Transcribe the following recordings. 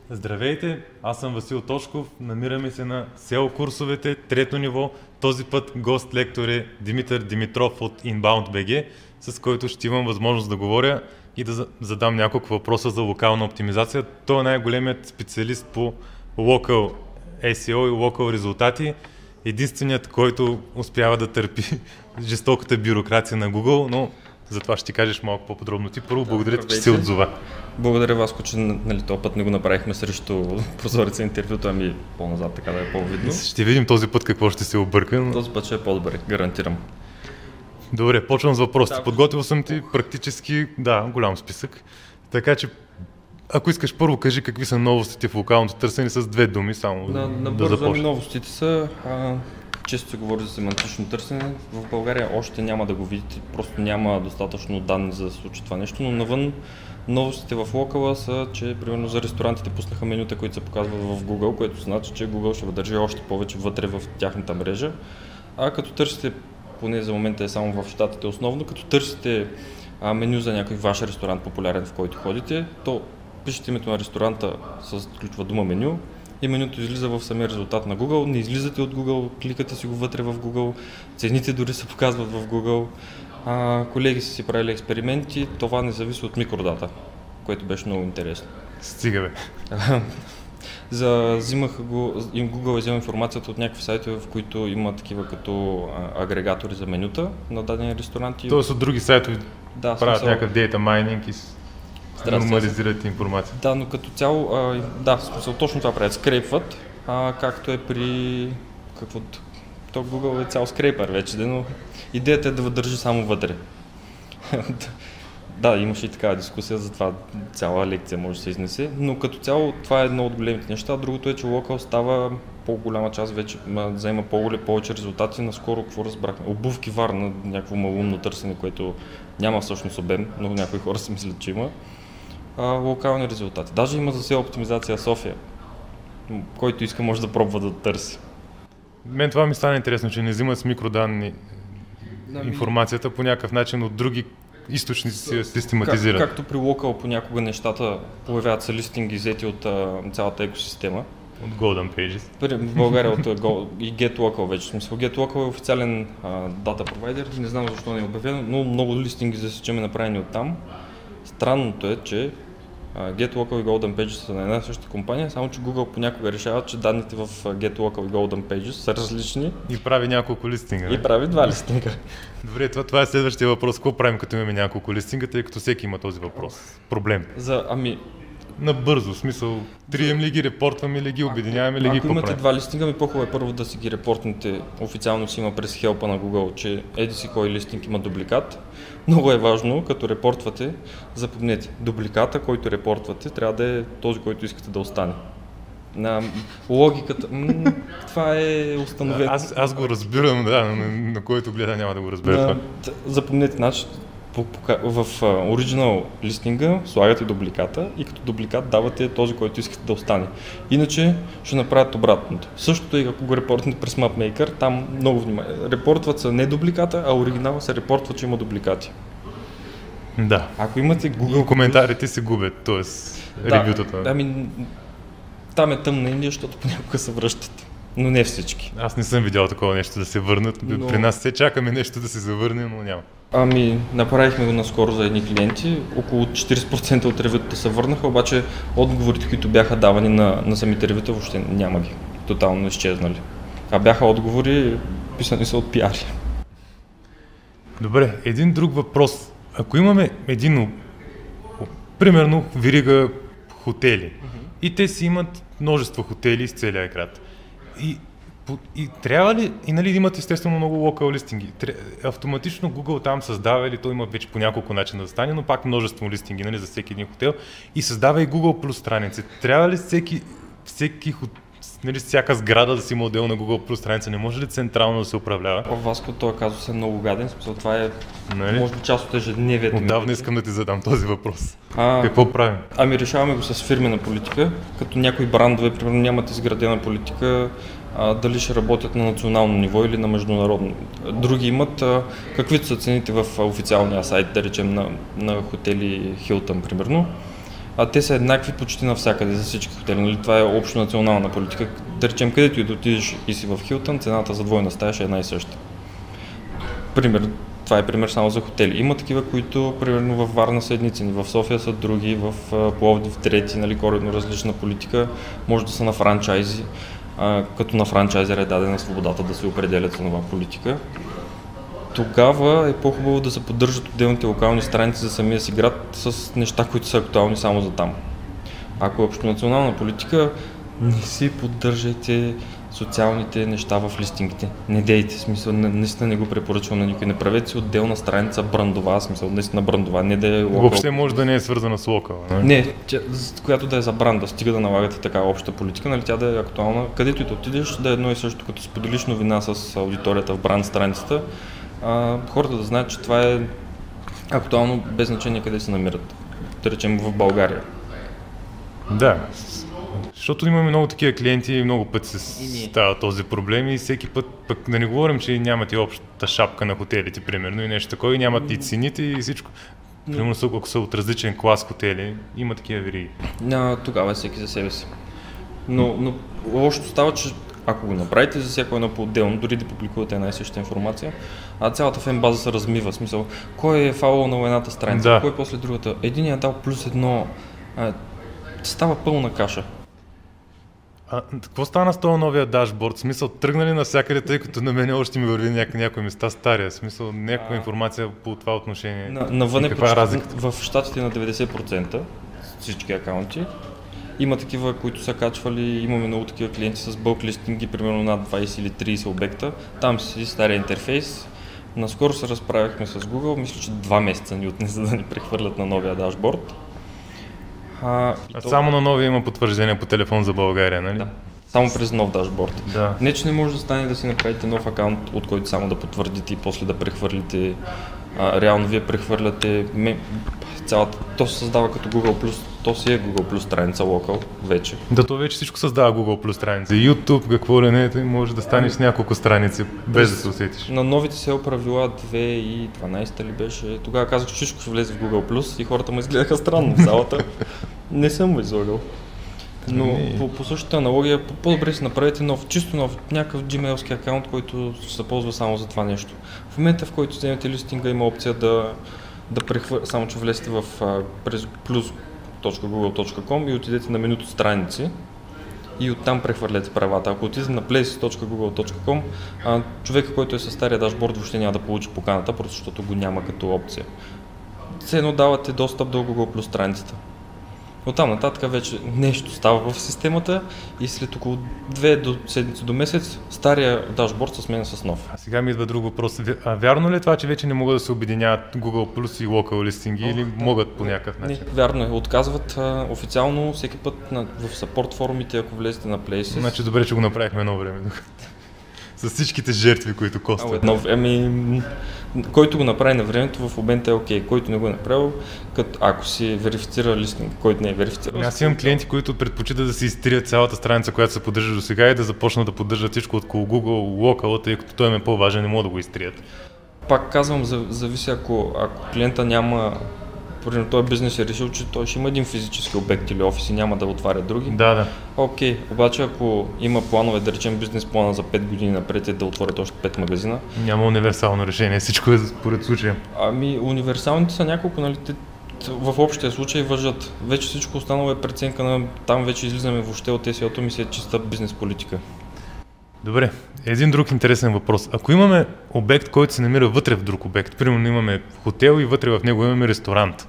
Здравейте, аз съм Васил Тошков, намираме се на SEO курсовете, трето ниво. Този път гост-лектор е Димитър Димитров от InboundBG, с който ще имам възможност да говоря и да задам няколко въпроса за локална оптимизация. Той е най-големият специалист по Local SEO и Local резултати, единственият, който успява да търпи жестоката бюрокрация на Google, но за това ще ти кажеш малко по-подробно. Ти първо благодаря ти, че се отзова. Благодаря, Васко, че този път не го направихме срещу прозореца интервюто, ами по-назад, така да е по-видно. Ще видим този път какво ще се обърка. Но... Този път ще е по-добре, гарантирам. Добре, почвам с въпросите. Подготвил съм ти практически, голям списък. Така че, ако искаш първо кажи какви са новостите в локалното търсене с две думи, само да започнем. Новостите са... Често се говори за семантично търсене. В България още няма да го видите, просто няма достатъчно данни за да се случи това нещо, но навън новостите в локала са, че примерно за ресторантите пуснаха менюта, които се показват в Google, което значи, че Google ще държи още повече вътре в тяхната мрежа. А като търсите, поне за момента е само в щатите основно, като търсите меню за някой ваш ресторант популярен, в който ходите, то пишете името на ресторанта с ключова дума меню, и менюто излиза в самия резултат на Google, не излизате от Google, кликате си го вътре в Google, цените дори се показват в Google. Колеги са си правили експерименти, това не зависи от микродата, което беше много интересно. Стига бе. Google взема информацията от някакви сайтове, в които има такива като агрегатори за менюта на дадени ресторанти. Тоест от други сайтове правят някакъв data mining и нормализират информация. Да, но като цяло, в смисъл точно това правят, скрейпват, както е при то Google е цял скрейпър вече, но идеята е да държи само вътре. Да, имаше и такава дискусия, за това цяла лекция може да се изнесе, но като цяло това е едно от големите неща. Другото е, че Local става по-голяма част вече, взема повече резултати. Наскоро, какво разбрахме? Обувки Варна, някакво малумно търсене, което няма всъщност обем, но някои хора си мислят, че има. Локални резултати. Даже има за SEO оптимизация София, който иска може да пробва да търси. Мен това ми стана интересно, че не взимат с микроданни информацията по някакъв начин от други източници се систематизират. Както при Local понякога нещата появяват се листинги взети от цялата екосистема. От Golden Pages. В България и GetLocal вече. В смисъл, GetLocal е официален дата провайдер. Не знам защо не е обявено, но много листинги засечеме направени от там. Странното е, че GetLocal и Golden Pages са на една съща компания, само че Google понякога решава, че данните в GetLocal и Golden Pages са различни. И прави няколко листинга. И прави два листинга. Добре, това е следващия въпрос. Какво правим, като имаме няколко листинга, тъй като всеки има този въпрос? Проблем. Набързо, в смисъл, трием ли ги, репортваме ли ги, обединяваме ли ги? Ако имате два листинга, по-хубаво е първо да си ги репортнете. Официално си има през хелпа на Google, че еди си кой листинг има дубликат. Много е важно, като репортвате, запомнете, дубликата, който репортвате, трябва да е този, който искате да остане. На логиката, това е установено. Аз го разбирам, на който гледа няма да го разбере. Запомнете, значи, в оригинал листинга слагате дубликата и като дубликат давате този, който искате да остане. Иначе ще направят обратното. Същото и ако го репортнете през MapMaker, там много внимание. Репортват се не дубликата, а оригинала се репортва, че има дубликати. Да. Ако имате Google... Коментарите се губят, т.е. ревютата. Там е тъмна Индия, защото понякога се връщат. Но не всички. Аз не съм видял такова нещо да се върнат. При нас се чакаме нещо да се завърне, но няма. Направихме го наскоро за едни клиенти. Около 40% от ревютата се върнаха, обаче отговорите, които бяха давани на самите ревюта, въобще няма ги. Тотално изчезнали. Бяха отговори, писани са от пиари. Добре, един друг въпрос. Ако имаме примерно верига хотели, и те си имат множество хотели из целия град. И трябва ли, имат естествено много локал листинги, автоматично Google там създава, или той има вече по няколко начина да стане, но пак множество листинги за всеки един хотел и създава и Google Plus страници. Трябва ли всяка сграда да си има отделна Google Plus страница, не може ли централно да се управлява? Васко, този казус е много гаден, това е може би част от ежедневието. Отдавна искам да ти задам този въпрос. Какво правим? Решаваме го с фирмена политика, като някои брандове, примерно, нямат изградена политика, дали ще работят на национално ниво или на международно. Други имат, каквито са цените в официалния сайт, да речем на хотели Hilton, примерно. те са еднакви почти навсякъде за всички хотели. Нали? Това е общо национална политика. Да речем, където и да отидеш и си в Хилтън, цената за двойна стая ще е една и съща. Това е пример само за хотели. Има такива, които примерно във Варна са едни цени, в София са други, в Пловдив трети, нали, коренно различна политика. Може да са на франчайзи, като на франчайзера е дадена свободата да се определя ценова политика. Тогава е по-хубаво да се поддържат отделните локални страници за самия си град с неща, които са актуални само за там. Ако е общонационална политика, не си поддържайте социалните неща в листингите. Не дейте, смисъл, наистина не го препоръчвам на никой. Не правете си отделна страница брандова, смисъл, наистина брандова, не да е локал. Въобще може да не е свързана с локал. Не, която да е за бранда, стига да налагате такава обща политика, нали, тя да е актуална. Където и да отидеш, да е едно и също, като споделиш новина с аудиторията в бранд страницата, хората да знаят, че това е актуално без значение къде се намират. Да речем в България. Да, защото имаме много такива клиенти и много пъти се става този проблем и всеки път, пък да не говорим, че нямат и общата шапка на хотелите, примерно, и нещо такова, и нямат и цените и всичко. Примерно, ако са от различен клас хотели, има такива вериги. Тогава е всеки за себе си. Но лошото става, че ако го направите за всяко едно по-отделно, дори да публикувате една и съща информация, цялата фен-база се размива. В смисъл, кой е фалал на едната страница, кой е после другата. Единият дал плюс едно, става пълна каша. Какво стана с този новия дашборд? В смисъл, тръгнали навсякъде, тъй като на мен още ми върви някои места стария. В смисъл, някаква информация по това отношение. Навън е в щатите на 90% всички акаунти. Има такива, които са качвали, имаме много такива клиенти с бълк листинги, примерно над 20 или 30 обекта. Там си стария интерфейс. Наскоро се разправихме с Google, мисля, че 2 месеца ни отне, за да ни прехвърлят на новия дашборд. Само на новия има потвърждение по телефон за България, нали? Да, само през нов дашборд. Да. Не, че не може да стане да си направите нов акаунт, от който само да потвърдите и после да прехвърлите. Реално вие прехвърляте цялата. То се създава като Google+, то си е Google+, страница локал вече. Да, то вече всичко създава Google+, страница. YouTube, какво ли не, може да станеш с няколко страници, без да се усетиш. На новите SEO правила 2012 ли беше, тогава казах, че всичко ще влезе в Google+, и хората ме изгледаха странно в залата. Не съм го излагал. Но по същата аналогия, по-добре си направите чисто нов, някакъв Gmail-ски акаунт, който се ползва само за това нещо. В момента, в който вземете листинга, има опция да само че влезете през plus.google.com и отидете на менюто страници и оттам прехвърляте правата. Ако отидете на places.google.com, човека, който е със стария дашборд, въобще няма да получи поканата, просто защото го няма като опция. Все едно давате достъп до Google Plus страницата. Оттам нататък вече нещо става в системата и след около 2 седмици до месец стария дашборд се сменя с нов. А сега ми идва друг въпрос. Вярно ли е това, че вече не могат да се обединяват Google Plus и Local листинги или могат по някакъв начин? Не, вярно е. Отказват официално всеки път в съпорт форумите, ако влезете на Places. Значи добре, че го направихме едно време. С всичките жертви, които костват. Който го направи на времето, в момента е окей. Който не го е направил, ако си верифицира листинг, който не е верифицирал. Аз имам клиенти, които предпочитат да си изтрият цялата страница, която се поддържа до сега и да започнат да поддържат всичко около Google Local, тъй като той им е по-важен, не могат да го изтрият. Пак казвам, зависи ако клиента няма, примерно той бизнес е решил, че той ще има един физически обект или офис и няма да отваря други. Да. Окей, обаче ако има планове, да речем бизнес плана за 5 години напред е да отворят още 5 магазина. Няма универсално решение, всичко е според случая. Универсалните са няколко, нали, в общия случай въжат. Вече всичко останало е преценка на там вече излизаме въобще от SEO-то, ми си е чиста бизнес политика. Добре, един друг интересен въпрос. Ако имаме обект, който се намира вътре в друг обект, примерно имаме хотел и вътре в него имаме ресторант,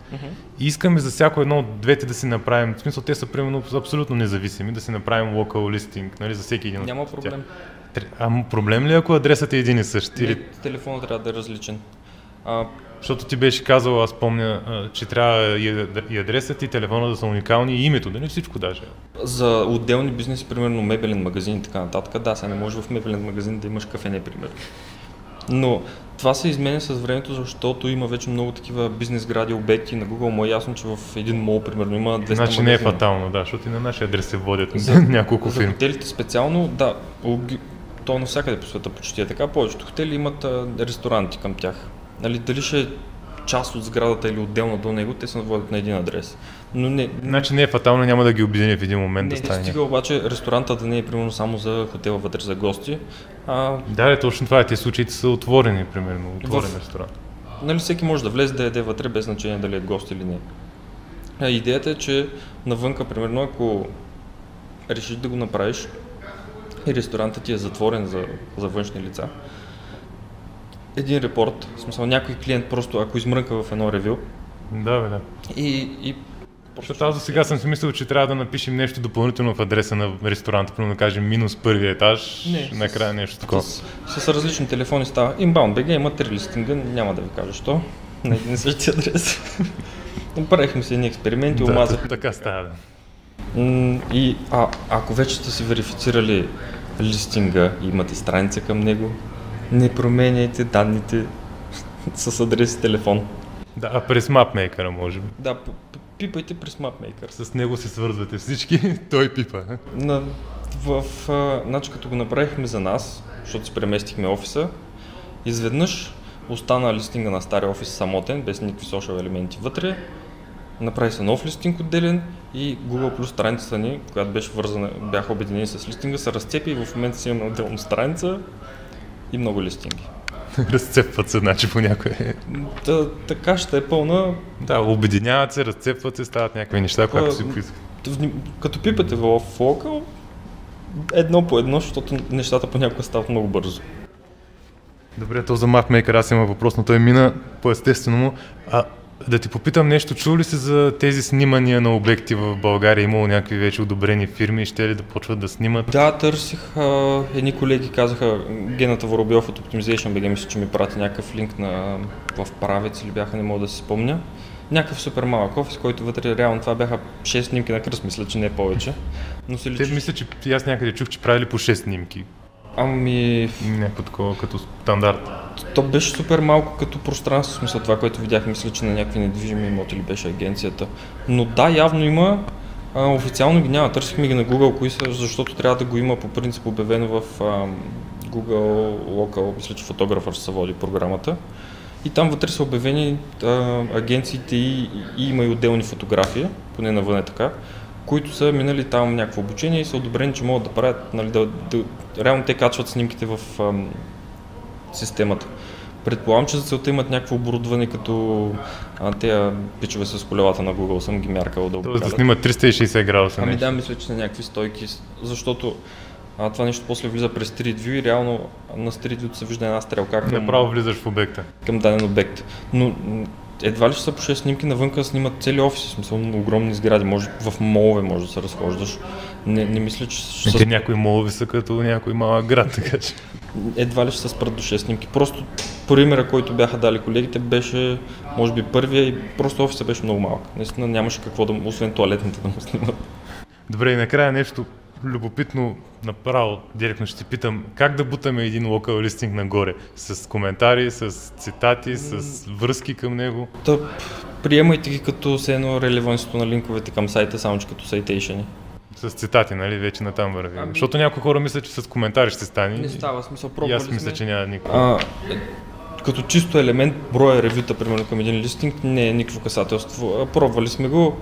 и искаме за всяко едно от двете да си направим, в смисъл те са примерно абсолютно независими, да си направим local listing, нали, за всеки един от тях. Няма проблем. Проблем ли е, ако адресът е един и същ? Или телефонът трябва да е различен. Защото ти беше казал, аз помня, че трябва и адресът и телефона да са уникални и името, да не всичко даже. За отделни бизнеси, примерно мебелен магазин и така нататък, да, сега не може в мебелен магазин да имаш кафене, примерно. Но това се изменя с времето, защото има вече много такива бизнес гради обекти на Google. Му е ясно, че в един мол, примерно, има 200 магазина. Значи не е фатално, да, защото и на нашия адрес се водят няколко фирми. За хотелите специално, да, то навсякъде по света почти е така. Повечето хотели имат ресторанти към тях. Нали, дали ще е част от сградата или отделно до него, те се водят на един адрес. Но не, Значи не е фатално, няма да ги обедини в един момент да не стане. стига обаче ресторанта да не е примерно само за хотела вътре за гости, Да, точно това е. Тези случаите са отворени, примерно, отворен ресторант. Нали, всеки може да влезе да яде вътре без значение дали е гост или не. Идеята е, че навънка, примерно, ако решиш да го направиш и ресторантът ти е затворен за външни лица, един репорт, в смисъл някой клиент просто, ако измрънка в едно ревю Да. и Защото аз до сега съм си мислил, че трябва да напишем нещо допълнително в адреса на ресторанта, примерно да кажем минус първия етаж, накрая нещо такова. С различни телефони става. Inbound BG има 3 листинга, няма да ви кажа що, на един и същи адрес. Правихме си едни експерименти, омазахме. Така става, да. И ако вече сте си верифицирали листинга и имате страница към него, не променяйте данните с адрес и телефон. Да, а през MapMaker може би. Да, пипайте през MapMaker. С него се свързвате всички, той пипа. Значи като го направихме за нас, защото си преместихме офиса, изведнъж остана листинга на стария офис самотен, без никакви социал елементи вътре. Направи се нов листинг отделен и Google Plus страницата ни, която беше вързана, бяха обединени с листинга, се разцепи и в момента си имаме отделна страница и много листинги. Разцепват се, значи по някое. Така ще е пълна. Да, обединяват се, разцепват се, стават някакви неща, които си поискат. Като пипате в Local, едно по едно, защото нещата понякога стават много бързо. Добре, то за MapMaker аз имам въпрос, но той мина по-естествено му. Да ти попитам нещо, чул ли си за тези снимания на обекти в България? Имало някакви вече одобрени фирми и ще ли да почват да снимат? Да, търсих. Едни колеги казаха, Гената Воробьов от Optimization BG, мисля, че ми прати някакъв линк в Правец или бяха, не мога да си спомня. Някакъв супер малък офис, който вътре реално това бяха 6 снимки на кръст, мисля, че не е повече. Но се Те мисля, че аз някъде чух, че правили по 6 снимки. Някакво такова като стандарт. То беше супер малко като пространство, в смисъл това, което видях, мисля, че на някакви недвижими имоти ли беше агенцията. Но да, явно има, официално ги няма, търсихме ги на Google, кои са, защото трябва да го има по принцип обявено в Google Local, мисля, че фотографър се води програмата. И там вътре са обявени агенциите и има и отделни фотографии, поне навън е така, които са минали там някакво обучение и са одобрени, че могат да правят, нали, реално те качват снимките в системата. Предполагам, че за целта имат някакво оборудване, като тези пичове с колелата на Google съм ги мяркал да обикалят. Да снимат 360 градуса. Да, мисля, че на някакви стойки, защото това нещо после влиза през Street View и реално на Street View се вижда една стрелка направо влизаш в обекта. Към даден обект. Но едва ли ще са по 6 снимки, навънка снимат цели офиси, в смисъл на огромни сгради, в молове може да се разхождаш. Не мисля, че някои молове са като някой малък град, така че. Едва ли ще се спрат до 6 снимки. Просто примера, който бяха дали колегите, беше може би първия и просто офисът беше много малък. Наистина нямаше какво да, освен туалетните да му снимат. Добре, и накрая нещо любопитно, направо директно ще ти питам, как да бутаме един локал листинг нагоре? С коментари, с цитати, с връзки към него? Приемайте ги като все едно релевантството на линковете към сайта, само че като сайтейшъни. С цитати, нали? Вече натам върви. Защото някои хора мислят, че с коментари ще стане. Не става, смисъл, и аз мисля, че няма никакво. Като чисто елемент, броя ревюта, примерно към един листинг, не е никакво касателство. Пробвали сме го,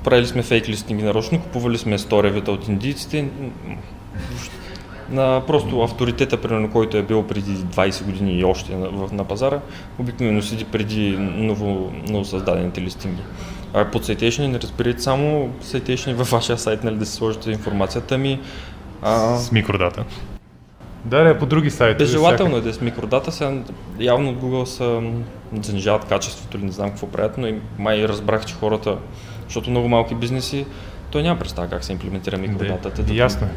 правили сме фейк листинги нарочно, купували сме 100 ревюта от индийците. Просто авторитета, примерно, който е бил преди 20 години и още на пазара, обикновено седи преди ново създадените листинги. Под citation не разбирайте само citation във вашия сайт, нали, да си сложите информацията ми. С микродата. Да, по други сайти. Безжелателно е да е с микродата, сега явно от Google са занижават качеството или не знам какво правят, но и май разбрах, че хората, защото много малки бизнеси, той няма представа как се имплементира микродатата. Ясно е.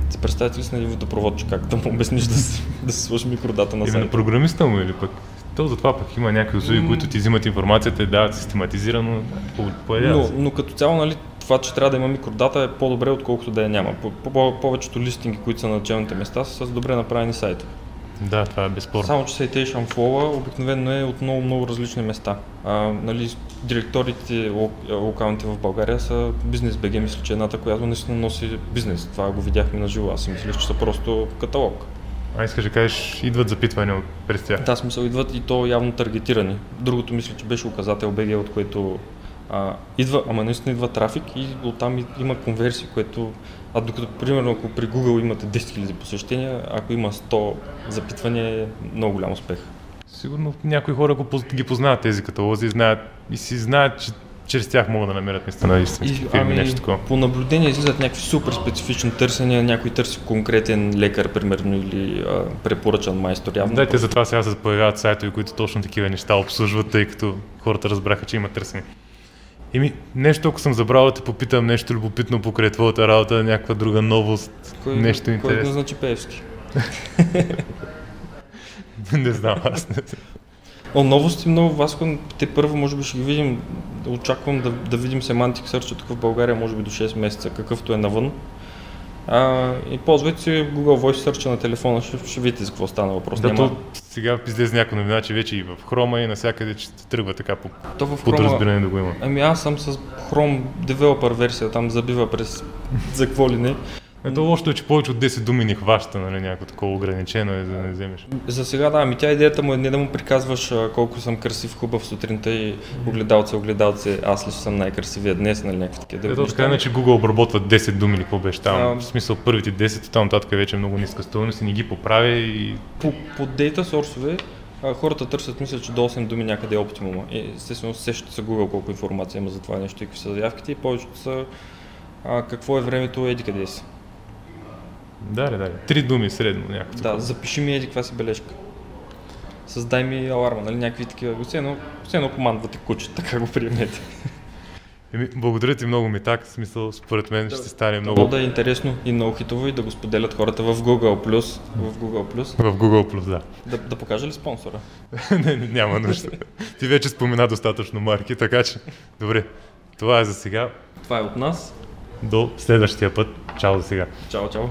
Си представете ли си на водопровод, че как да му обясниш да се сложи микродата на сайта? На програмиста му или пък? То затова пък има някакви услуги, които ти взимат информацията и дават систематизирано. Но като цяло, нали, това, че трябва да има микродата е по-добре, отколкото да я няма. Повечето листинги, които са на началните места, са с добре направени сайта. Да, това е безспорно. Само, че citation flow обикновено е от много различни места. Нали, директорите локалните в България са BusinessBG, мисля, че едната, която наистина носи бизнес. Това го видяхме на живо. Аз си мисля, че са просто каталог. Искаш да кажеш, идват запитвания през тях? Да, смисъл идват и то явно таргетирани. Другото мисля, че беше указател BG, от което Ама наистина идва трафик и оттам има конверсия, което... докато, примерно, ако при Google имате 10 000 посещения, ако има 100 запитвания, е много голям успех. Сигурно някои хора ги познават тези каталози и си знаят, че чрез тях могат да намерят наистина истински фирми, нещо такова. По наблюдение излизат някакви супер специфични търсения, някой търси конкретен лекар, примерно, или препоръчан майстор. Явно. Дайте затова сега се появяват сайтове, които точно такива неща обслужват, тъй като хората разбраха, че има търсене. Нещо, ако съм забрал да те попитам нещо любопитно покрай твоята работа, някаква друга новост, нещо интересно. Кой значи Пеевски? Не знам, аз не знам. Новости много, Васко, те първо може би ще ги видим, очаквам да видим Semantic Search тук в България, може би до 6 месеца, какъвто е навън. И ползвайте си Google Voice Search на телефона, ще видите за какво стана въпрос. Сега излезе някаква новина, че вече и в Chrome и навсякъде че тръгва така по подразбиране да го има. Аз съм с Chrome Developer версия, там забива през за какво ли не. Ето лошото е, че повече от 10 думи не хваща, нали, някакво такова ограничено е, за да не вземеш. За сега да, тя идеята му е не да му приказваш колко съм красив, хубав сутринта и огледалце, аз ли съм най-красивия днес, нали, някакви такива. Ето така иначе Google обработва 10 думи или какво беше там. В смисъл първите 10, там нататък вече е много ниска стойност и не ги поправя и... По дейта сорсове хората търсят, мисля, че до 8 думи някъде е оптимума. Естествено сещате се Google колко информация има за това нещо и какви са заявките и повечето са какво е времето, еди къде си. Да. 3 думи средно някакво. Да, запиши ми еди каква си бележка. Създай ми аларма, нали, някакви такива. Все едно командвате куче, така го приемете. Благодаря ти много, Митак, в смисъл, според мен ще стане много... Да е интересно и много хитово и да го споделят хората в Google+. В Google+, да. Да покажа ли спонсора? Няма нужда. Ти вече спомена достатъчно марки, така че... Добре, това е за сега. Това е от нас. До следващия път. Чао за сега. Чао.